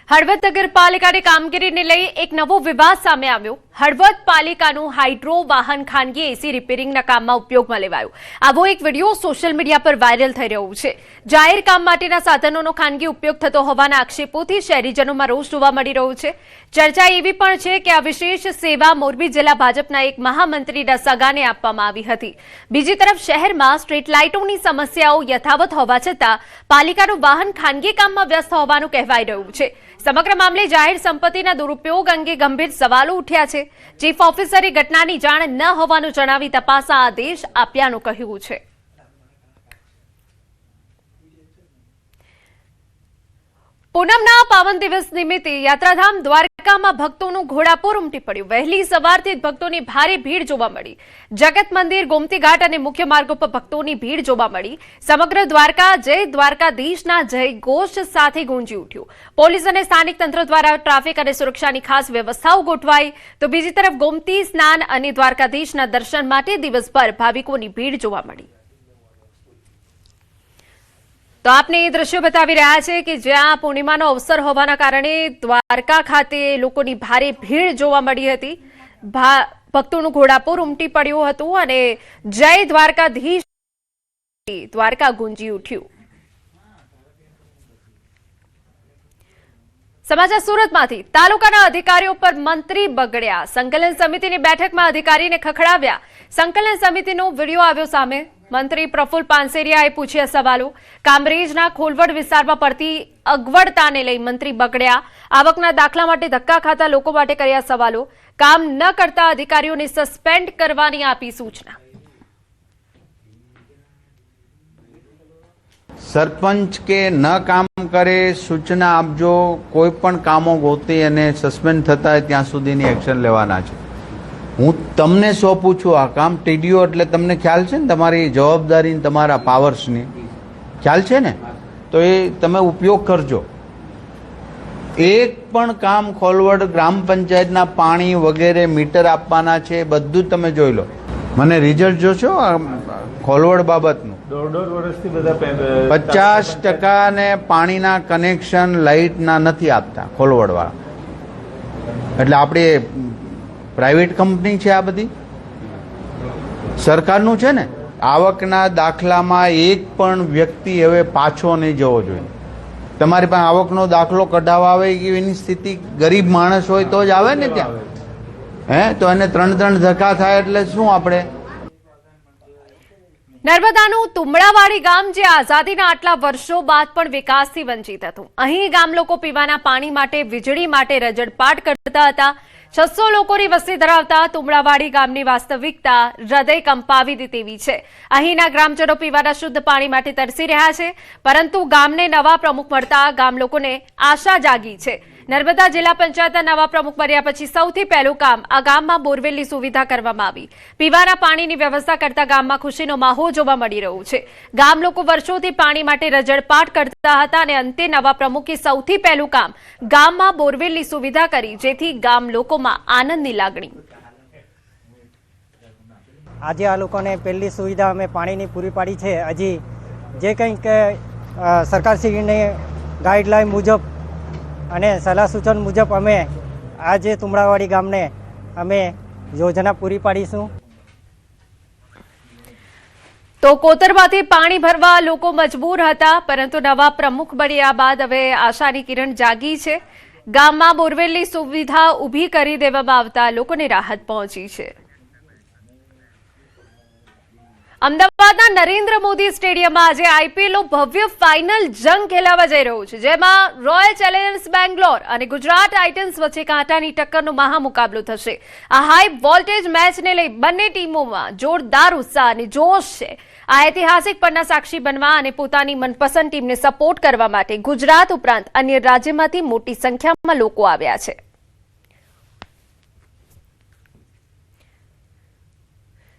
હળવદ નગરપાલિકાની કામગીરીને લઈ એક નવો વિવાદ સામે આવ્યો। હળવદ પાલિકાનું હાઇડ્રો વાહન ખાનગી એસી રિપેરિંગના કામમાં ઉપયોગમાં લેવાયું। આવો એક વિડીયો સોશિયલ મીડિયા પર વાયરલ થઈ રહ્યો છે। જાહેર કામ માટેના સાધનોનો ખાનગી ઉપયોગ થતો હોવાના આક્ષેપોથી શહેરીજનોમાં રોષ જોવા મળી રહ્યો છે। ચર્ચા એવી પણ છે કે આ વિશેષ સેવા મોરબી જિલ્લા ભાજપના એક મહામંત્રીના સગાને આપવામાં આવી હતી। બીજી તરફ શહેરમાં સ્ટ્રીટ લાઇટોની સમસ્યાઓ યથાવત હોવા છતાં પાલિકાનું વાહન ખાનગી કામમાં વ્યસ્ત હોવાનું કહેવાઈ રહ્યું છે। સમગ્ર મામલે જાહેર સંપત્તિના દુરુપયોગ અંગે ગંભીર સવાલો ઉઠ્યા છે। ચીફ ઓફિસરે ઘટનાની જાણ ન હોવાનું જણાવી તપાસના આદેશ આપ્યાનું કહ્યું છે। પૂનમના પાવન દિવસ નિમિત્તે યાત્રાધામ દ્વારકામાં ભક્તોનું ઘોડાપૂર ઉમટી પડ્યું। વહેલી સવારથી જ ભક્તોની ભારે ભીડ જોવા મળી। જગત મંદિર, ગોમતી ઘાટ અને મુખ્ય માર્ગો પર ભક્તોની ભીડ જોવા મળી। સમગ્ર દ્વારકા જય દ્વારકાધીશના જયઘોષ સાથે ગુંજી ઉઠ્યું। પોલીસ અને સ્થાનિક તંત્ર દ્વારા ટ્રાફિક અને સુરક્ષાની ખાસ વ્યવસ્થાઓ ગોઠવાઈ તો બીજી તરફ ગોમતી સ્નાન અને દ્વારકાધીશના દર્શન માટે દિવસભર ભાવિકોની ભીડ જોવા મળી। તો આપને એ દ્રશ્યો બતાવી રહ્યા છે કે જ્યાં પૂર્ણિમાનો અવસર હોવાના કારણે દ્વારકા ખાતે લોકોની ભારે ભીડ જોવા મળી હતી। ભક્તોનું ઘોડાપૂર ઉમટી પડ્યું હતું અને જય દ્વારકાધીશ દ્વારકા ગુંજી ઉઠ્યું। સમાચાર સુરતમાંથી તાલુકાના અધિકારીઓ પર મંત્રી બગડ્યા। સંકલન સમિતિની બેઠકમાં અધિકારીને ખખડાવ્યા। સંકલન સમિતિનો વિડીયો આવ્યો સામે। મંત્રી પ્રફુલ પાનસેરિયાએ પૂછ્યા સવાલો। કામરેજના ખોલવડ વિસ્તારમાં પડતી અગવડતાને લઈ મંત્રી બગડ્યા। આવકના દાખલા માટે ધક્કા ખાતા લોકો માટે કર્યા સવાલો। કામ ન કરતા અધિકારીઓને સસ્પેન્ડ કરવાની આપી સૂચના। સરપંચ કે ન કામ કરે સૂચના આપજો। કોઈ પણ કામો ગોતી અને સસ્પેન્ડ થતા હોય ત્યાં સુધીની એક્શન લેવાના છે। હું તમને સોંપું છું આ કામ। ટીડીઓ એટલે તમને ખ્યાલ છે ને તમારી જવાબદારી, તમારા પાવર્સની ખ્યાલ છે ને, તો એ તમે ઉપયોગ કરજો। એક પણ કામ ખોલવડ ગ્રામ પંચાયતના પાણી વગેરે મીટર આપવાના છે, બધું જ તમે જોઈ લો। મને રિઝલ્ટ જોશો ખોલવડ બાબતનું। 1.5 વર્ષથી બધા 50% ને પાણીના કનેક્શન લાઇટના નથી આપતા ખોલવડવાળા। એટલે આપણે પ્રાઇવેટ કંપની છે આ બધી? સરકારનું છે ને। આવકના દાખલામાં એક પણ વ્યક્તિ હવે પાછો નહીં જવો જોઈએ। તમારી પાસે આવકનો દાખલો કઢાવવા આવે એની સ્થિતિ ગરીબ માણસ હોય તો જ આવે ને ત્યાં। તો એને 3 ધક્કા થાય એટલે શું આપણે? નર્મદાનું તુમડાવાડી ગામ જે આઝાદીના આટલા વર્ષો બાદ પણ વિકાસથી વંચિત હતું। અહીં ગામ લોકો પીવાના પાણી માટે, વીજળી માટે રજડપાટ કરતા હતા। 600 લોકોની વસ્તી ધરાવતા તુમડાવાડી ગામની વાસ્તવિકતા હૃદય કંપાવી દે તેવી છે। અહીંના ગ્રામજનો પીવાના શુદ્ધ પાણી માટે તરસી રહ્યા છે, પરંતુ ગામને નવા પ્રમુખ મળતા ગામ લોકોને આશા જાગી છે। નર્મદા જિલ્લા પંચાયતના નવા પ્રમુખ બન્યા પછી સૌથી પહેલું કામ આ ગામમાં બોરવેલની સુવિધા કરવામાં આવી। પીવાના પાણીની વ્યવસ્થા કરતા ગામમાં ખુશીનો માહોલ જોવા મળી રહ્યો છે। ગામ લોકો વર્ષોથી પાણી માટે રજડપાટ કરતા હતા અને અંતે નવા પ્રમુખે સૌથી પહેલું કામ ગામમાં બોરવેલની સુવિધા કરી, જેથી ગામ લોકોમાં આનંદની લાગણી। આજે આ લોકોને પહેલી સુવિધા અમે પાણીની પૂરી પાડી છે। હજી જે કંઈક સરકારશ્રીની ગાઈડલાઈન મુજબ અને સલાહ સૂચન મુજબ અમે આજે તુમડાવાડી ગામને અમે યોજના પૂરી પાડીશું। તો કોતરમાંથી પાણી ભરવા લોકો મજબૂર હતા, પરંતુ નવા પ્રમુખ બન્યા બાદ હવે આશાની કિરણ જાગી છે। ગામમાં બોરવેલની સુવિધા ઊભી કરી દેવામાં આવતા લોકોને રાહત પહોંચી છે। અમદાવાદના નરેન્દ્ર મોદી સ્ટેડિયમમાં આજે આઈપીએલનો ભવ્ય ફાઇનલ જંગ ખેલાવા જઈ રહ્યો છે, જેમાં રોયલ ચેલેન્જર્સ બેંગ્લોર અને ગુજરાત ટાઇટન્સ વચ્ચે કાંટાની ટક્કરનો મહામુકાબલો થશે। આ હાઈ વોલ્ટેજ મેચને લઈ બંને ટીમોમાં જોરદાર ઉત્સાહ અને જોશ છે। આ ઐતિહાસિક પળના સાક્ષી બનવા અને પોતાની મનપસંદ ટીમને સપોર્ટ કરવા માટે ગુજરાત ઉપરાંત અન્ય રાજ્યમાંથી મોટી સંખ્યામાં લોકો આવ્યા છે।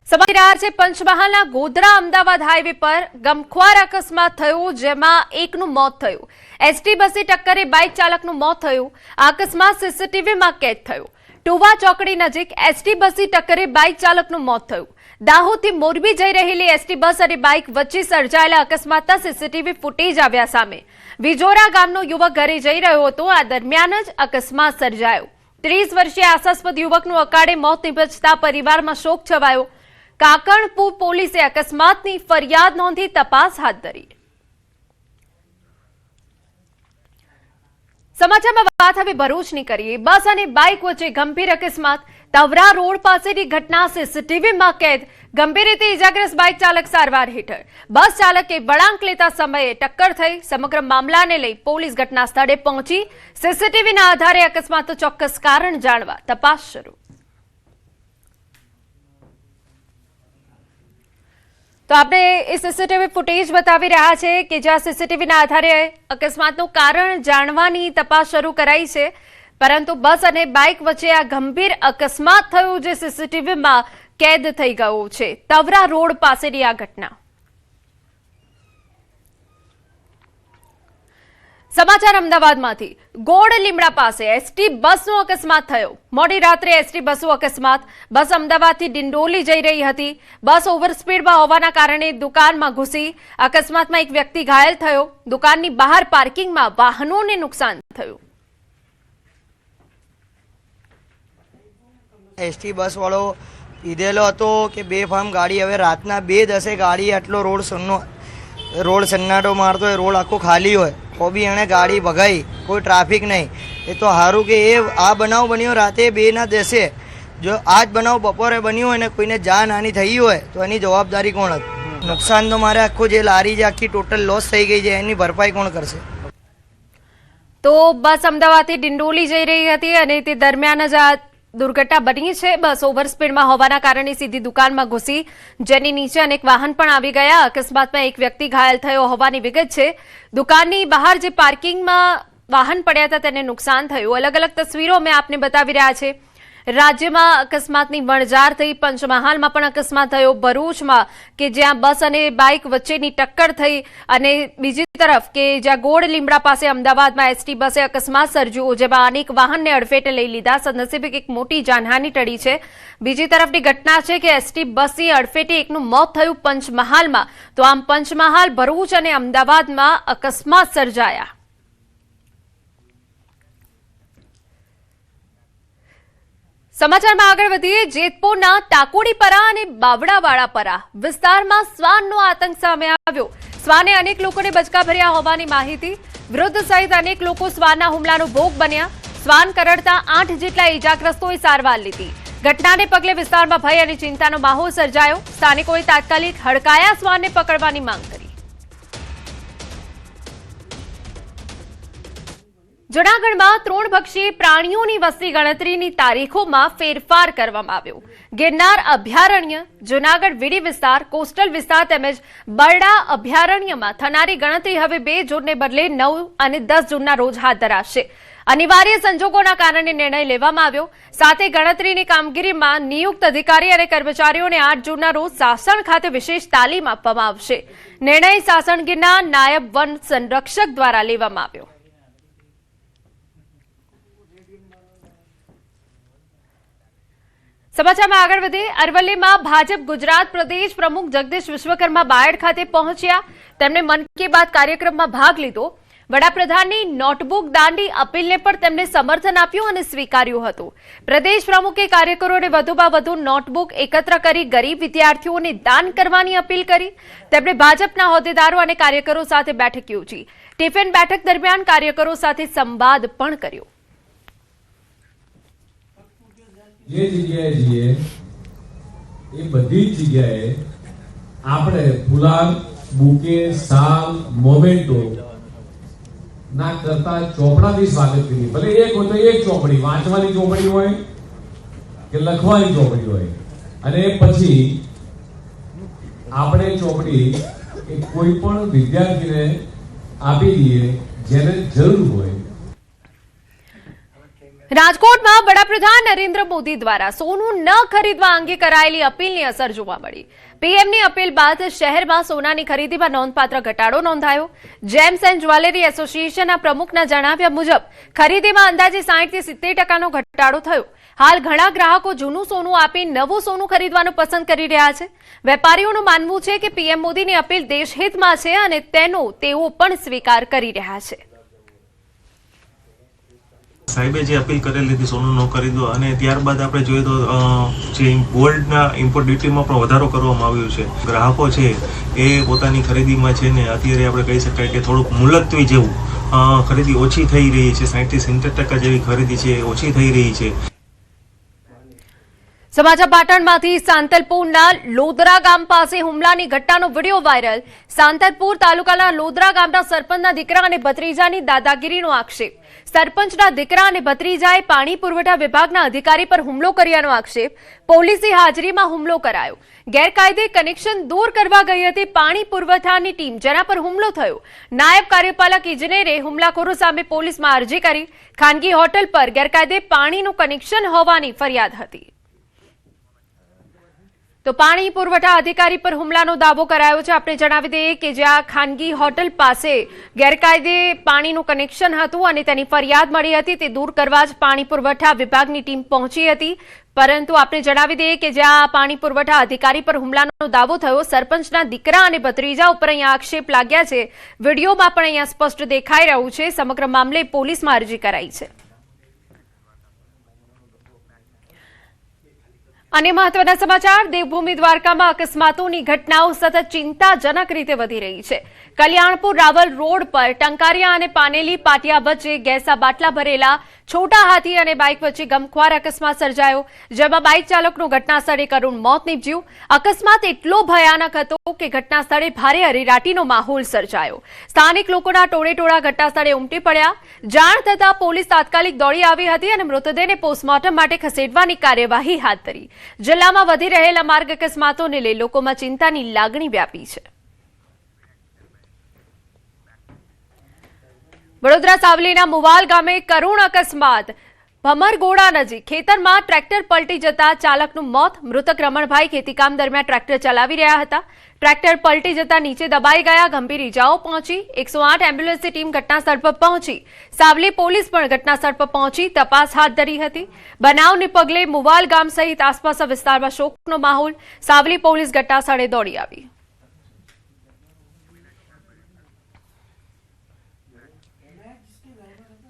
સમાચાર છે પંચમહાલના ગોધરા અમદાવાદ હાઈવે પર ગમખ્વાર અકસ્માત થયો, જેમાં એકનું મોત થયું। એસટી બસની ટક્કરે બાઇક ચાલકનું મોત થયું। આ અકસ્માત સીસીટીવીમાં કેદ થયો। ટુવા ચોકડી નજીક એસટી બસની ટક્કરે બાઇક ચાલકનું મોત થયું। દાહોદથી મોરબી જઈ રહેલી એસટી બસ અને બાઇક વચ્ચે સર્જાયેલા અકસ્માતના સીસીટીવી ફૂટેજ આવ્યા સામે। વિજોરા ગામનો યુવક ઘરે જઈ રહ્યો હતો. આ દરમિયાન જ અકસ્માત સર્જાયો. 30 વર્ષીય આશાસ્પદ યુવકનું અકાળે મોત નિપજતા પરિવારમાં શોક છવાયો. કાકણપુર પોલીસે અકસ્માતની ફરિયાદ નોંધી તપાસ હાથ ધરી. સમાચારમાં વાત હવે ભરૂચની કરીએ. બસ અને બાઇક વચ્ચે ગંભીર અકસ્માત. તવરા રોડ પાસેની ઘટના સીસીટીવીમાં કેદ. ગંભીર રીતે ઇજાગ્રસ્ત બાઇક ચાલક સારવાર હેઠળ. બસ ચાલકે વળાંક લેતા સમયે ટક્કર થઈ. સમગ્ર મામલાને લઈ પોલીસ ઘટના સ્થળે પહોંચી સીસીટીવીના આધારે અકસ્માતનું ચોક્કસ કારણ જાણવા તપાસ શરૂ. તો આપણે એ સીસીટીવી ફૂટેજ બતાવી રહ્યા છે કે જ્યાં સીસીટીવીના આધારે અકસ્માતનું કારણ જાણવાની તપાસ શરૂ કરાઈ છે. પરંતુ બસ અને બાઇક વચ્ચે આ ગંભીર અકસ્માત થયું જે સીસીટીવીમાં કેદ થઈ ગયું છે. તવરા રોડ પાસેની આ ઘટના. સમાચાર અમદાવાદમાંથી. ગોળ લીમડા પાસે એસટી બસનો અકસ્માત થયો. મોડી રાત્રે એસટી બસનો અકસ્માત. બસ અમદાવાદથી ડિંડોલી જઈ રહી હતી. બસ ઓવરસ્પીડમાં હોવાના કારણે દુકાનમાં ઘૂસી. અકસ્માતમાં એક વ્યક્તિ ઘાયલ થયો. દુકાનની બહાર પાર્કિંગમાં વાહનોને નુકસાન થયું. એસટી બસ વાળો પીધેલો હતો કે બેફામ ગાડી. હવે રાતના 2:10 ગાડી આટલો રોડ સન્નાટો મારતો હોય, રોડ આખો ખાલી હોય તો બી એણે ગાડી ભગાઈ. કોઈ ટ્રાફિક નહીં. એ તો સારું કે એ આ બનાવ બન્યો રાતે 2:10. જો આ જ બનાવ બપોરે બન્યો હોય ને કોઈને જાનહાની થઈ હોય તો એની જવાબદારી કોણ હતી? નુકસાન તો મારે આખું જે લારી છે આખી ટોટલ લોસ થઈ ગઈ છે, એની ભરપાઈ કોણ કરશે? તો બસ અમદાવાદથી ડિંડોલી જઈ રહી હતી અને તે દરમિયાન જ આ દુર્ઘટના બની છે. બસ ઓવરસ્પીડમાં હોવાના કારણે સીધી દુકાનમાં ઘૂસી, જેની નીચે અનેક વાહન પણ આવી ગયા. અકસ્માતમાં એક વ્યક્તિ ઘાયલ થયો હોવાની વિગત છે. દુકાનની બહાર જે પાર્કિંગમાં વાહન પડ્યા હતા તેને નુકસાન થયું. અલગ અલગ તસવીરો અમે આપને બતાવી રહ્યા છે. રાજ્યમાં અકસ્માતની વણઝાર થઈ. પંચમહાલમાં પણ અકસ્માત થયો. ભરૂચમાં કે જ્યાં બસ અને બાઇક વચ્ચેની ટક્કર થઈ અને બીજી તરફ કે જ્યાં ગોળ લીમડા પાસે અમદાવાદમાં એસટી બસે અકસ્માત સર્જ્યો જેમાં અનેક વાહનને અડફેટે લઈ લીધા. સદનસીબે એક મોટી જાનહાની ટળી છે. બીજી તરફની ઘટના છે કે એસટી બસની અડફેટે એકનું મોત થયું પંચમહાલમાં. તો આમ પંચમહાલ, ભરૂચ અને અમદાવાદમાં અકસ્માત સર્જાયા. સમાચારમાં આગળ વધીએ. જેતપુરના ટાકોડીપરા અને બાવડાવાળાપરા વિસ્તારમાં શ્વાનનો આતંક સામે આવ્યો. શ્વાને અનેક લોકોને બચકા ભર્યા હોવાની માહિતી. વૃદ્ધ સહિત અનેક લોકો શ્વાનના હુમલાનો ભોગ બન્યા. શ્વાન કરડતા 8 જેટલા ઇજાગ્રસ્તોએ સારવાર લીધી. ઘટનાને પગલે વિસ્તારમાં ભય અને ચિંતાનો માહોલ સર્જાયો. સ્થાનિકોએ તાત્કાલિક હડકાયા શ્વાનને પકડવાની માંગ કરી. જૂનાગઢમાં તૃણભક્ષી પ્રાણીઓની વસ્તી ગણતરીની તારીખોમાં ફેરફાર કરવામાં આવ્યો. ગિરનાર અભયારણ્ય, જૂનાગઢ વીડી વિસ્તાર, કોસ્ટલ વિસ્તાર તેમજ બરડા અભયારણ્યમાં થનારી ગણતરી હવે 2 જૂનને બદલે 9 અને 10 જૂનના રોજ હાથ ધરાશે. અનિવાર્ય સંજોગોના કારણે નિર્ણય લેવામાં આવ્યો. સાથે ગણતરીની કામગીરીમાં નિયુક્ત અધિકારી અને કર્મચારીઓને 8 જૂનના રોજ સાસણ ખાતે વિશેષ તાલીમ આપવામાં આવશે. નિર્ણય સાસણગીરના નાયબ વન સંરક્ષક દ્વારા લેવામાં આવ્યો. સમાચારમાં આગળ વધીએ. અરવલ્લીમાં ભાજપ ગુજરાત પ્રદેશ પ્રમુખ જગદીશ વિશ્વકર્મા બાયડ ખાતે પહોંચ્યા. તેમણે મન કી બાત કાર્યક્રમમાં ભાગ લીધો. વડાપ્રધાનની નોટબુક દાંડી અપીલને પણ તેમણે સમર્થન આપ્યું અને સ્વીકાર્યું હતું. પ્રદેશ પ્રમુખે કાર્યકરોને વધુમાં વધુ નોટબુક એકત્ર કરી ગરીબ વિદ્યાર્થીઓને દાન કરવાની અપીલ કરી. તેમણે ભાજપના હોદ્દેદારો અને કાર્યકરો સાથે બેઠક યોજી. ટિફિન બેઠક દરમિયાન કાર્યકરો સાથે સંવાદ પણ કર્યો. જે જગ્યાએ જઈએ એ બધી જ જગ્યાએ આપણે ફુલાર, બુકે, શાલ, મોમેન્ટો ના કરતા ચોપડાથી સ્વાગત કરીએ. ભલે એક હોય તો એક ચોપડી, વાંચવાની ચોપડી હોય કે લખવાની ચોપડી હોય, અને પછી આપણે ચોપડી એ કોઈ પણ વિદ્યાર્થીને આપી દઈએ જેને જરૂર હોય. રાજકોટમાં વડાપ્રધાન નરેન્દ્ર મોદી દ્વારા સોનું ન ખરીદવા અંગે કરાયેલી અપીલની અસર જોવા મળી. પીએમની અપીલ બાદ શહેરમાં સોનાની ખરીદીમાં નોંધપાત્ર ઘટાડો નોંધાયો. જેમ્સ એન્ડ જ્વેલરી એસોસિએશનના પ્રમુખના જણાવ્યા મુજબ ખરીદીમાં અંદાજે 60 થી 70% ઘટાડો થયો. હાલ ઘણા ગ્રાહકો જૂનું સોનું આપી નવું સોનું ખરીદવાનું પસંદ કરી રહ્યા છે. વેપારીઓનું માનવું છે કે પીએમ મોદીની અપીલ દેશહિતમાં છે અને તેનો તેઓ પણ સ્વીકાર કરી રહ્યા છે. સાહેબે જે અપીલ કરેલી હતી સોનું ન ખરીદો, અને ત્યારબાદ આપણે જોઈએ તો જે ગોલ્ડના ઇમ્પોર્ટ ડ્યુટીમાં પણ વધારો કરવામાં આવ્યો છે. ગ્રાહકો છે એ પોતાની ખરીદીમાં છે ને અત્યારે આપણે કહી શકાય કે થોડુંક મુલતવી જેવું ખરીદી ઓછી થઈ રહી છે. 60 થી 70% જેવી ખરીદી છે એ ઓછી થઈ રહી છે. સમાચાર પાટણમાંથી સાંતલપુરના લોદરા ગામ પાસે હુમલાની ઘટનાનો વિડીયો વાયરલ. સાંતલપુર તાલુકાના લોદરા ગામના સરપંચના દીકરા અને ભત્રીજાની દાદાગીરીનો આક્ષેપ. સરપંચના દીકરા અને ભત્રીજાએ પાણી પુરવઠા વિભાગના અધિકારી પર હુમલો કર્યાનો આક્ષેપ. પોલીસની હાજરીમાં હુમલો કરાયો. ગેરકાયદે કનેક્શન દૂર કરવા ગઈ હતી પાણી પુરવઠાની ટીમ, જેના પર હુમલો થયો. નાયબ કાર્યપાલક ઇજનેરે હુમલાખોરો સામે પોલીસમાં અરજી કરી. ખાનગી હોટલ પર ગેરકાયદે પાણીનું કનેક્શન હોવાની ફરિયાદ હતી. તો પાણી પુરવઠા અધિકારી પર હુમલાનો દાવો કરાયો છે. આપણે જણાવી દઈએ કે જ્યાં ખાનગી હોટલ પાસે ગેરકાયદે પાણીનું કનેક્શન હતું અને તેની ફરિયાદ મળી હતી, તે દૂર કરવા જ પાણી પુરવઠા વિભાગની ટીમ પહોંચી હતી. પરંતુ આપણે જણાવી દઈએ કે જ્યાં પાણી પુરવઠા અધિકારી પર હુમલાનો દાવો થયો, સરપંચના દીકરા અને ભત્રીજા ઉપર અહીંયા આક્ષેપ લાગ્યા છે. વિડીયોમાં પણ અહીંયા સ્પષ્ટ દેખાઈ રહ્યું છે. સમગ્ર મામલે પોલીસમાં અરજી કરાઈ છે. અને મહત્વના સમાચાર, દેવભૂમિ દ્વારકામાં અકસ્માતોની ઘટનાઓ સતત ચિંતાજનક રીતે વધી રહી છે. કલ્યાણપુર રાવલ રોડ પર ટંકારિયા અને પાનેલી પાટિયા વચ્ચે ગેસના બાટલા ભરેલા છોટા હાથી અને બાઇક વચ્ચે ગમખ્વાર અકસ્માત સર્જાયો, જેમાં બાઇક ચાલકનું ઘટના સ્થળે કરુણ મોત નીપજ્યું. અકસ્માત એટલો ભયાનક હતો કે ઘટના સ્થળે ભારે અરેરાટીનો માહોલ સર્જાયો. સ્થાનિક લોકોના ટોળેટોળા ઘટના સ્થળે ઉમટી પડ્યા. જાણ થતાં પોલીસ તાત્કાલિક દોડી આવી હતી અને મૃતદેહને પોસ્ટમોર્ટમ માટે ખસેડવાની કાર્યવાહી હાથ ધરી. જિલ્લામાં વધી રહેલા માર્ગ અકસ્માતોને લઈ લોકોમાં ચિંતાની લાગણી વ્યાપી છે. વડોદરા સાવલીના મુવાલ ગામે કરુણ અકસ્માત. ભમરગોડા નજીક ખેતરમાં ટ્રેક્ટર પલટી જતા ચાલકનું મોત. મૃતક રમણભાઈ ખેતીકામ દરમિયાન ટ્રેક્ટર ચલાવી રહ્યા હતા. ટ્રેક્ટર પલટી જતા નીચે દબાઈ ગયા. ગંભીર ઇજાઓ પહોંચી. 108 એમ્બ્યુલન્સની ટીમ ઘટનાસ્થળ પર પહોંચી. સાવલી પોલીસ પણ ઘટનાસ્થળ પર પહોંચી તપાસ હાથ ધરી હતી. બનાવને પગલે મુવાલ ગામ સહિત આસપાસના વિસ્તારમાં શોકનો માહોલ. સાવલી પોલીસ ઘટનાસ્થળે દોડી આવી.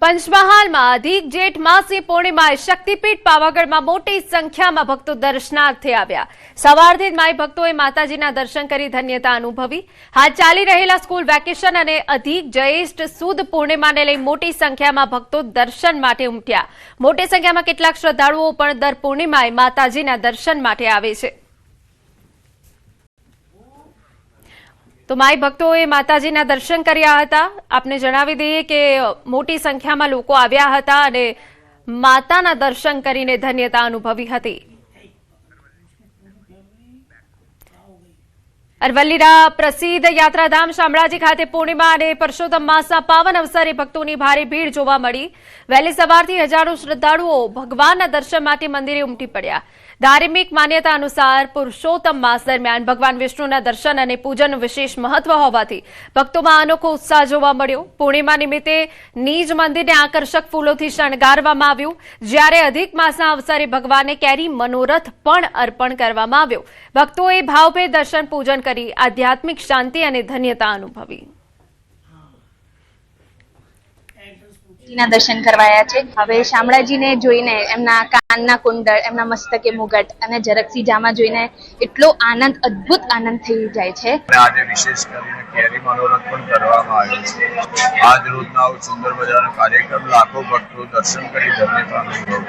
પંચમહાલમાં અધિક જેઠ માસી પૂર્ણિમાએ શક્તિપીઠ પાવાગઢમાં મોટી સંખ્યામાં ભક્તો દર્શનાર્થે આવ્યા. સવારથી જ માઈ ભક્તોએ માતાજીના દર્શન કરી ધન્યતા અનુભવી. હાલ ચાલી રહેલા સ્કૂલ વેકેશન અને અધિક જ્યેષ્ઠ સુદ પૂર્ણિમાને લઈ મોટી સંખ્યામાં ભક્તો દર્શન માટે ઉમટ્યા. મોટી સંખ્યામાં કેટલાક શ્રદ્ધાળુઓ પણ દર પૂર્ણિમાએ માતાજીના દર્શન માટે આવે છે. તો માઈ ભક્તોએ માતાજીના દર્શન કર્યા હતા. આપને જણાવી દઈએ કે મોટી સંખ્યામાં લોકો આવ્યા હતા અને માતાના દર્શન કરીને ધન્યતા અનુભવી હતી. અરવલ્લીના પ્રસિદ્ધ યાત્રાધામ શામળાજી ખાતે પૂર્ણિમા અને પરસોત્તમ માસના પાવન અવસરે ભક્તોની ભારે ભીડ જોવા મળી. વહેલી સવારથી હજારો શ્રદ્ધાળુઓ ભગવાનના દર્શન માટે મંદિરે ઉમટી પડ્યા. ધાર્મિક માન્યતા અનુસાર પુરુષોત્તમ માસ દરમિયાન ભગવાન વિષ્ણુના દર્શન અને પૂજનનું વિશેષ મહત્વ હોવાથી ભક્તોમાં અનોખો ઉત્સાહ જોવા મળ્યો. પૂર્ણિમા નિમિત્તે નિજ મંદિરને આકર્ષક ફૂલોથી શણગારવામાં આવ્યું, જ્યારે અધિક માસના અવસરે ભગવાનને કેરી મનોરથ પણ અર્પણ કરવામાં આવ્યો. ભક્તોએ ભાવભેર દર્શન પૂજન કરી આધ્યાત્મિક શાંતિ અને ધન્યતા અનુભવી. ના દર્શન કરવાયા છે. હવે શામળાજીને જોઈને એમના કાનના કુંડળ, એમના મસ્તકે મુગટ અને ઝરકસી જામા જોઈને એટલો આનંદ, અદ્ભુત આનંદ થઈ જાય છે. આજે વિશેષ કરીને કેરી મનોરથ પણ કરવામાં આવ્યો છે. આજ રોજના સુંદર મજાનો કાર્યક્રમ લાખો ભક્તો દર્શન કરી ધન્યતા અનુભવે.